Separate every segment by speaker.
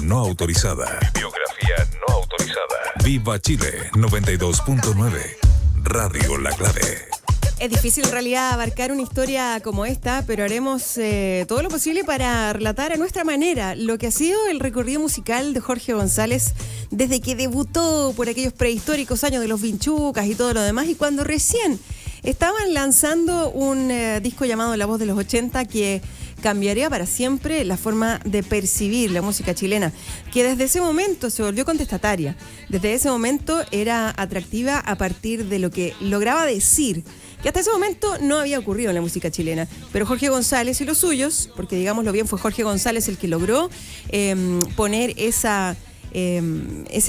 Speaker 1: no autorizada. Bibliografía no autorizada. Viva Chile 92.9. Radio La Clave.
Speaker 2: Es difícil en realidad abarcar una historia como esta, pero haremos todo lo posible para relatar a nuestra manera lo que ha sido el recorrido musical de Jorge González desde que debutó por aquellos prehistóricos años de los Vinchucas y todo lo demás, y cuando recién estaban lanzando un disco llamado La Voz de los 80 que cambiaría para siempre la forma de percibir la música chilena, que desde ese momento se volvió contestataria. Desde ese momento era atractiva a partir de lo que lograba decir, que hasta ese momento no había ocurrido en la música chilena. Pero Jorge González y los suyos, porque digámoslo bien, fue Jorge González el que logró poner ese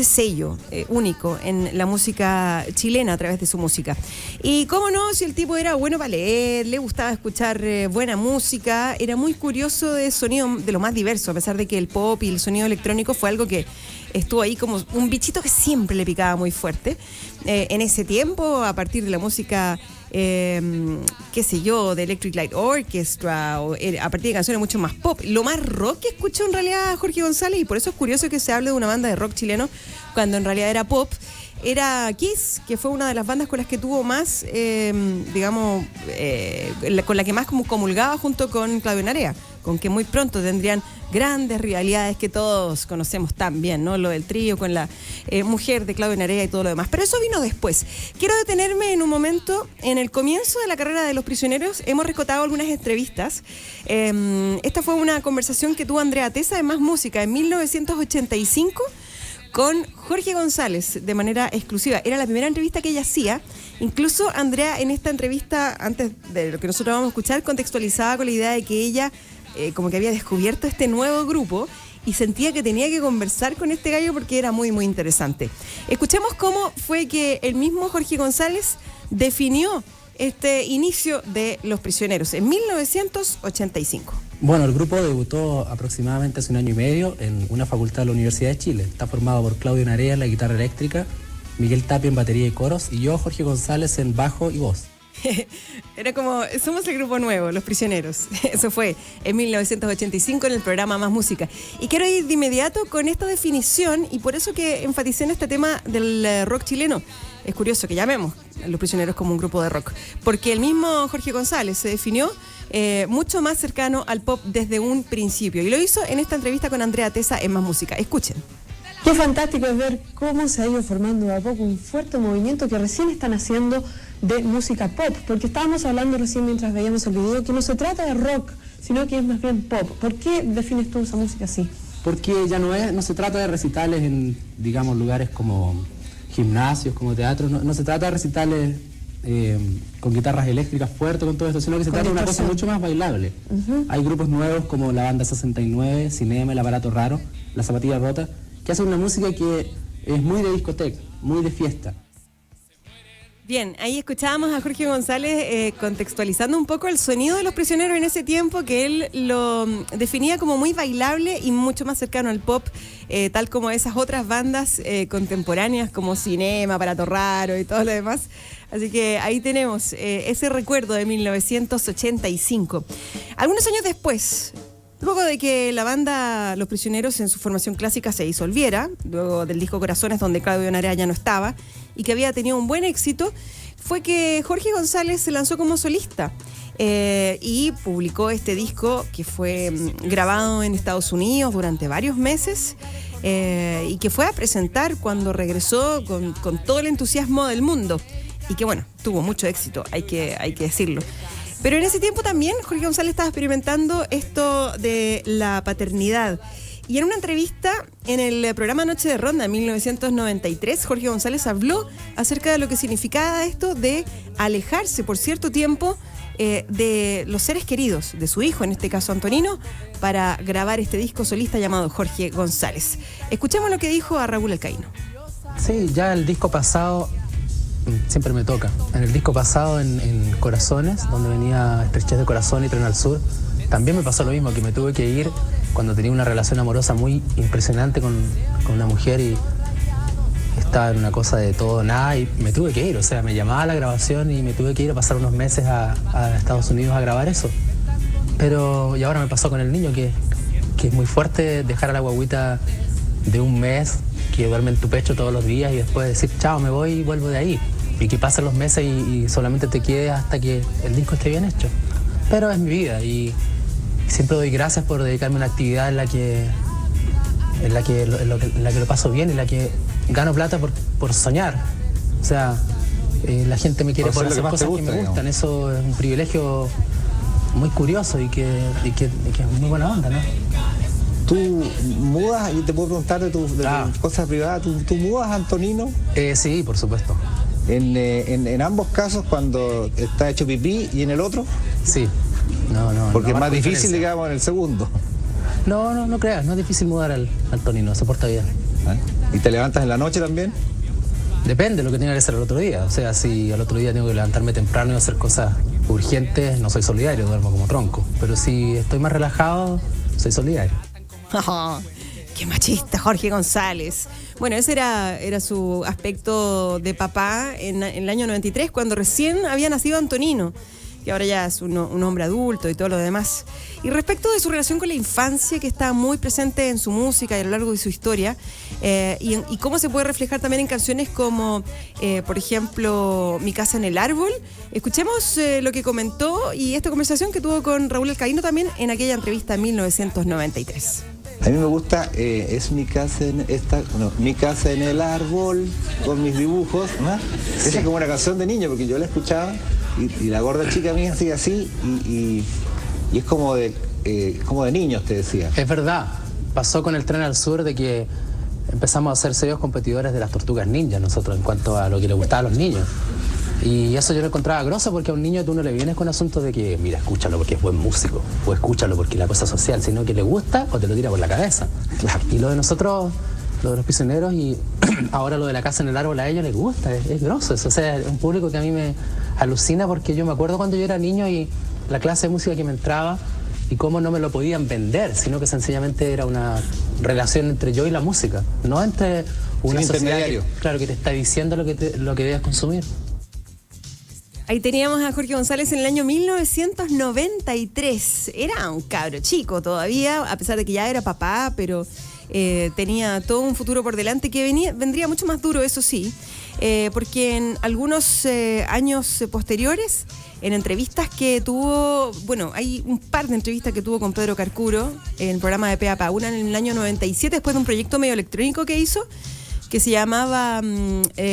Speaker 2: sello único en la música chilena a través de su música. Y cómo no, si el tipo era bueno para leer, le gustaba escuchar buena música, era muy curioso de sonido de lo más diverso, a pesar de que el pop y el sonido electrónico fue algo que estuvo ahí como un bichito que siempre le picaba muy fuerte. En ese tiempo, a partir de la música qué sé yo, de Electric Light Orchestra, o a partir de canciones mucho más pop, lo más rock que escuchó en realidad Jorge González, y por eso es curioso que se hable de una banda de rock chileno cuando en realidad era pop. Era Kiss, que fue una de las bandas con las que tuvo más, con la que más como comulgaba junto con Claudio Narea, con que muy pronto tendrían grandes rivalidades que todos conocemos tan bien, ¿no? Lo del trío con la mujer de Claudio Narea y todo lo demás. Pero eso vino después. Quiero detenerme en un momento en el comienzo de la carrera de Los Prisioneros. Hemos rescatado algunas entrevistas. Esta fue una conversación que tuvo Andrea Tesa de Más Música en 1985 con Jorge González de manera exclusiva. Era la primera entrevista que ella hacía. Incluso Andrea en esta entrevista, antes de lo que nosotros vamos a escuchar, contextualizaba con la idea de que ella como que había descubierto este nuevo grupo y sentía que tenía que conversar con este gallo porque era muy, muy interesante. Escuchemos cómo fue que el mismo Jorge González definió este inicio de Los Prisioneros en 1985.
Speaker 3: Bueno, el grupo debutó aproximadamente hace un año y medio en una facultad de la Universidad de Chile. Está formado por Claudio Narea en la guitarra eléctrica, Miguel Tapia en batería y coros, y yo, Jorge González, en bajo y voz.
Speaker 2: Era como, somos el grupo nuevo, Los Prisioneros. Eso fue en 1985 en el programa Más Música. Y quiero ir de inmediato con esta definición, y por eso que enfaticé en este tema del rock chileno. Es curioso que llamemos a Los Prisioneros como un grupo de rock, porque el mismo Jorge González se definió mucho más cercano al pop desde un principio, y lo hizo en esta entrevista con Andrea Tesa en Más Música. Escuchen.
Speaker 4: Qué fantástico es ver cómo se ha ido formando de a poco un fuerte movimiento que recién están haciendo de música pop, porque estábamos hablando recién mientras veíamos el video que no se trata de rock, sino que es más bien pop. ¿Por qué defines tú esa música así?
Speaker 3: Porque ya no se trata de recitales en, digamos, lugares como gimnasios, como teatros, no se trata de recitales con guitarras eléctricas fuertes, con todo esto, sino que se trata de una cosa mucho más bailable. Hay grupos nuevos como la Banda 69, Cinema, El Aparato Raro, La Zapatilla Rota, que hacen una música que es muy de discoteca, muy de fiesta.
Speaker 2: Bien, ahí escuchábamos a Jorge González contextualizando un poco el sonido de Los Prisioneros en ese tiempo, que él lo definía como muy bailable y mucho más cercano al pop, tal como esas otras bandas contemporáneas como Cinema, Aparato Raro y todo lo demás. Así que ahí tenemos ese recuerdo de 1985. Algunos años después, luego de que la banda Los Prisioneros en su formación clásica se disolviera, luego del disco Corazones, donde Claudio Narea ya no estaba, y que había tenido un buen éxito, fue que Jorge González se lanzó como solista y publicó este disco que fue grabado en Estados Unidos durante varios meses y que fue a presentar cuando regresó con todo el entusiasmo del mundo, y que bueno, tuvo mucho éxito, hay que decirlo. Pero en ese tiempo también Jorge González estaba experimentando esto de la paternidad. Y en una entrevista en el programa Noche de Ronda en 1993, Jorge González habló acerca de lo que significaba esto de alejarse por cierto tiempo de los seres queridos, de su hijo, en este caso Antonino, para grabar este disco solista llamado Jorge González. Escuchemos lo que dijo a Raúl Alcaíno.
Speaker 3: Sí, ya el disco pasado siempre me toca. En el disco pasado, en Corazones, donde venía Estrechez de Corazón y Tren al Sur, también me pasó lo mismo, que me tuve que ir cuando tenía una relación amorosa muy impresionante con una mujer y estaba en una cosa de todo o nada, y me tuve que ir. O sea, me llamaba a la grabación y me tuve que ir a pasar unos meses a Estados Unidos a grabar eso. Pero, y ahora me pasó con el niño, que es muy fuerte dejar a la guagüita de un mes que duerme en tu pecho todos los días y después decir chao, me voy y vuelvo de ahí. Y que pasen los meses y solamente te quedes hasta que el disco esté bien hecho. Pero es mi vida y siempre doy gracias por dedicarme a una actividad en la que lo paso bien, en la que gano plata por soñar. O sea, la gente me quiere por hacer cosas que me gustan. Eso es un privilegio muy curioso y que es muy buena onda, ¿no?
Speaker 5: ¿Tú mudas? Y te puedo preguntar de tus cosas privadas. ¿Tú mudas, Antonino?
Speaker 3: Sí, por supuesto.
Speaker 5: En ambos casos, cuando está hecho pipí y en el otro.
Speaker 3: Sí. No.
Speaker 5: Porque
Speaker 3: no
Speaker 5: es más difícil,
Speaker 3: diferencia.
Speaker 5: digamos, en el segundo.
Speaker 3: No creas, no es difícil mudar al Antonino, se porta bien.
Speaker 5: ¿Y te levantas en la noche también?
Speaker 3: Depende de lo que tenga que hacer el otro día. O sea, si al otro día tengo que levantarme temprano y hacer cosas urgentes, no soy solidario, duermo como tronco. Pero si estoy más relajado, soy solidario.
Speaker 2: Oh, ¡qué machista, Jorge González! Bueno, ese era su aspecto de papá en el año 93, cuando recién había nacido Antonino, que ahora ya es un hombre adulto y todo lo demás. Y respecto de su relación con la infancia, que está muy presente en su música y a lo largo de su historia, y cómo se puede reflejar también en canciones como, por ejemplo, Mi casa en el árbol. Escuchemos lo que comentó y esta conversación que tuvo con Raúl Alcaíno también en aquella entrevista en 1993.
Speaker 5: A mí me gusta, es mi casa mi casa en el árbol, con mis dibujos, ¿no? Esa es como una canción de niño, porque yo la escuchaba y la gorda chica mía sigue así y es como de niños, te decía.
Speaker 3: Es verdad, pasó con el Tren al Sur de que empezamos a ser serios competidores de las Tortugas Ninja nosotros en cuanto a lo que le gustaba a los niños. Y eso yo lo encontraba grosso porque a un niño tú no le vienes con asuntos de que, mira, escúchalo porque es buen músico, o escúchalo porque es la cosa social, sino que le gusta o te lo tira por la cabeza. Y lo de nosotros, lo de los prisioneros y ahora lo de La casa en el árbol, a ellos les gusta, es grosso eso. O sea, es un público que a mí me alucina porque yo me acuerdo cuando yo era niño y la clase de música que me entraba y cómo no me lo podían vender, sino que sencillamente era una relación entre yo y la música, no entre una sociedad que te está diciendo lo que debes consumir.
Speaker 2: Ahí teníamos a Jorge González en el año 1993. Era un cabro chico todavía, a pesar de que ya era papá, pero tenía todo un futuro por delante que vendría mucho más duro, eso sí, porque en algunos años posteriores, en entrevistas que tuvo, bueno, hay un par de entrevistas que tuvo con Pedro Carcuro en el programa de Pe a Pa, una en el año 97, después de un proyecto medio electrónico que hizo, que se llamaba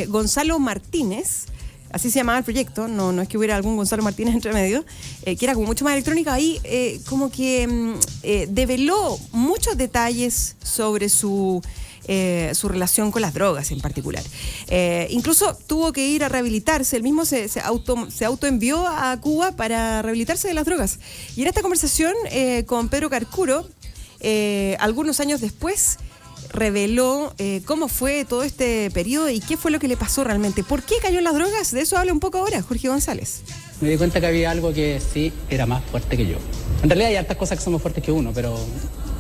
Speaker 2: Gonzalo Martínez. Así se llamaba el proyecto, no es que hubiera algún Gonzalo Martínez entre medio, que era como mucho más electrónica. Ahí como que develó muchos detalles sobre su relación con las drogas en particular. Incluso tuvo que ir a rehabilitarse, él mismo se autoenvió a Cuba para rehabilitarse de las drogas. Y en esta conversación con Pedro Carcuro, algunos años después, reveló cómo fue todo este periodo y qué fue lo que le pasó realmente. ¿Por qué cayó en las drogas? De eso habla un poco ahora Jorge González.
Speaker 6: Me di cuenta que había algo que sí era más fuerte que yo. En realidad hay hartas cosas que son más fuertes que uno,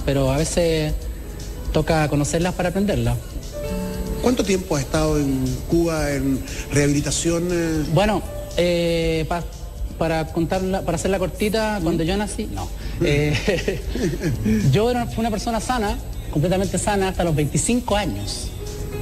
Speaker 6: pero a veces toca conocerlas para aprenderlas.
Speaker 7: ¿Cuánto tiempo has estado en Cuba en rehabilitación?
Speaker 6: Bueno, para hacerla cortita, cuando yo nací, no. Yo fui una persona sana, completamente sana hasta los 25 años.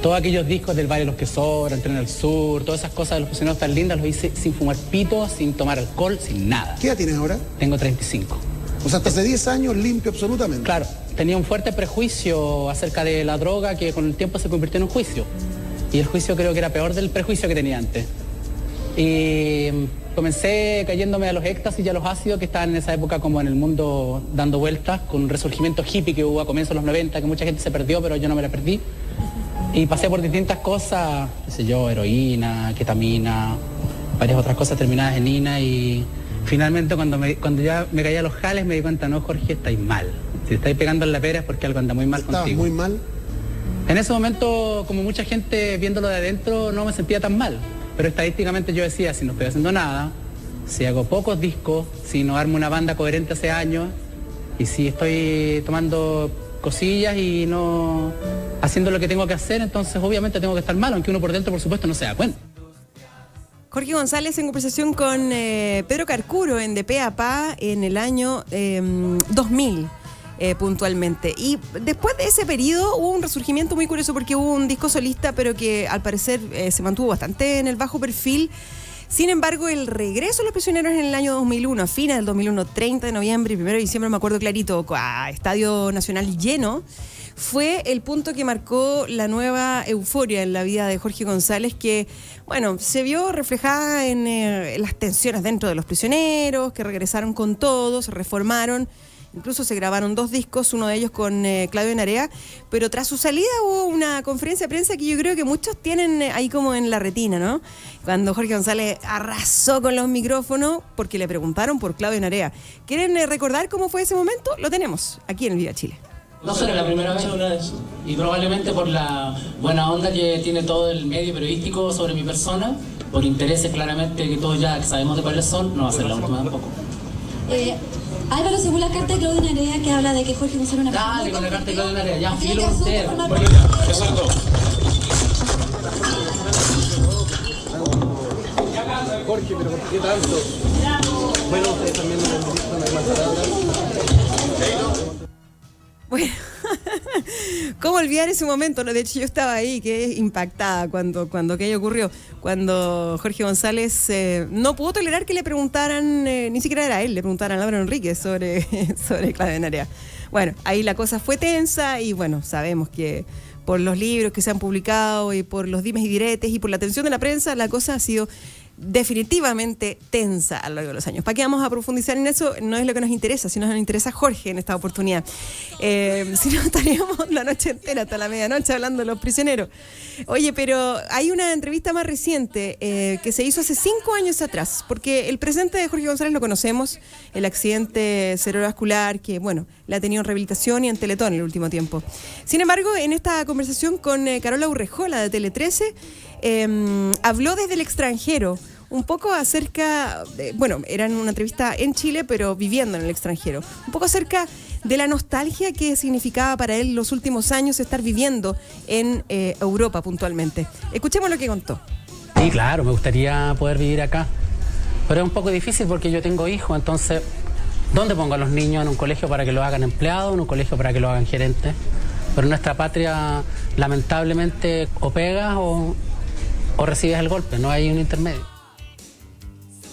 Speaker 6: Todos aquellos discos del Valle de los que Sobran, Tren al Sur, todas esas cosas de los prisioneros tan lindas, los hice sin fumar pito, sin tomar alcohol, sin nada.
Speaker 7: ¿Qué edad tienes ahora?
Speaker 6: Tengo 35.
Speaker 7: O sea, hasta hace 10 años limpio absolutamente.
Speaker 6: Claro, tenía un fuerte prejuicio acerca de la droga que con el tiempo se convirtió en un juicio. Y el juicio creo que era peor del prejuicio que tenía antes. Y comencé cayéndome a los éxtasis y a los ácidos que estaban en esa época como en el mundo dando vueltas, con un resurgimiento hippie que hubo a comienzos de los 90, que mucha gente se perdió, pero yo no me la perdí. Y pasé por distintas cosas, qué sé yo, heroína, ketamina, varias otras cosas terminadas en ina y finalmente cuando ya me caía a los jales me di cuenta, no, Jorge, estáis mal. Si estáis pegando en la pera es porque algo anda muy mal contigo.
Speaker 7: ¿Estabas muy mal?
Speaker 6: En ese momento, como mucha gente viéndolo de adentro, no me sentía tan mal. Pero estadísticamente yo decía, si no estoy haciendo nada, si hago pocos discos, si no armo una banda coherente hace años, y si estoy tomando cosillas y no haciendo lo que tengo que hacer, entonces obviamente tengo que estar mal, aunque uno por dentro, por supuesto, no se da cuenta.
Speaker 2: Jorge González en conversación con Pedro Carcuro en De Pe a Pa en el año 2000. puntualmente. Y después de ese periodo hubo un resurgimiento muy curioso porque hubo un disco solista, pero que al parecer se mantuvo bastante en el bajo perfil. Sin embargo, el regreso de Los Prisioneros en el año 2001, a fines del 2001, 30 de noviembre y 1 de diciembre, me acuerdo clarito, Estadio Nacional lleno, fue el punto que marcó la nueva euforia en la vida de Jorge González, que, bueno, se vio reflejada en las tensiones dentro de Los Prisioneros, que regresaron con todo, se reformaron. Incluso se grabaron 2 discos, uno de ellos con Claudio Narea, pero tras su salida hubo una conferencia de prensa que yo creo que muchos tienen ahí como en la retina, ¿no? Cuando Jorge González arrasó con los micrófonos porque le preguntaron por Claudio Narea. ¿Quieren recordar cómo fue ese momento? Lo tenemos aquí en el Viva Chile.
Speaker 6: No será la primera vez, y probablemente por la buena onda que tiene todo el medio periodístico sobre mi persona, por intereses claramente que todos ya sabemos de cuáles son, no va a ser la última tampoco.
Speaker 8: Álvaro, según la carta de Claudio Narea que habla de que Jorge González es una persona...
Speaker 6: Dale, con la carta de Claudio Narea, ya, filo con usted.
Speaker 7: Jorge, pero ¿por qué tanto? Bueno, ustedes también no hay más palabras.
Speaker 2: Bueno, ¿cómo olvidar ese momento? De hecho, yo estaba ahí, quedé impactada cuando aquello ocurrió. Cuando Jorge González no pudo tolerar que le preguntaran, ni siquiera era él, le preguntaran a Álvaro Enríquez sobre Claudio Narea. Bueno, ahí la cosa fue tensa y bueno, sabemos que por los libros que se han publicado y por los dimes y diretes y por la atención de la prensa, la cosa ha sido definitivamente tensa a lo largo de los años. ¿Para qué vamos a profundizar en eso? No es lo que nos interesa, sino nos interesa Jorge en esta oportunidad. Si no, estaríamos la noche entera hasta la medianoche hablando de Los Prisioneros. Oye, pero hay una entrevista más reciente que se hizo hace 5 años atrás, porque el presente de Jorge González lo conocemos, el accidente cerebrovascular que, bueno, le ha tenido en rehabilitación y en Teletón en el último tiempo. Sin embargo, en esta conversación con Carola Urrejola de Tele 13, habló desde el extranjero un poco acerca de, bueno, era una entrevista en Chile, pero viviendo en el extranjero, un poco acerca de la nostalgia que significaba para él los últimos años estar viviendo en Europa puntualmente. Escuchemos lo que contó.
Speaker 3: Sí, claro, me gustaría poder vivir acá, pero es un poco difícil porque yo tengo hijos, entonces, ¿dónde pongo a los niños? ¿En un colegio para que lo hagan empleados? ¿En un colegio para que lo hagan gerentes? Pero en nuestra patria, lamentablemente, o pegas o recibes el golpe, no hay un intermedio.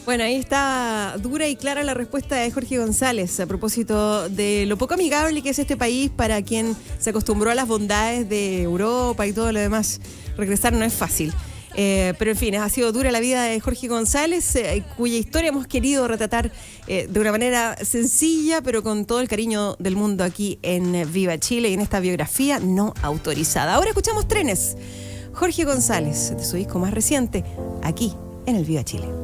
Speaker 2: Bueno, ahí está dura y clara la respuesta de Jorge González a propósito de lo poco amigable que es este país para quien se acostumbró a las bondades de Europa y todo lo demás. Regresar no es fácil. Pero en fin, ha sido dura la vida de Jorge González, cuya historia hemos querido retratar de una manera sencilla, pero con todo el cariño del mundo aquí en Viva Chile y en esta biografía no autorizada. Ahora escuchamos Trenes. Jorge González, de su disco más reciente, aquí en el Viva Chile.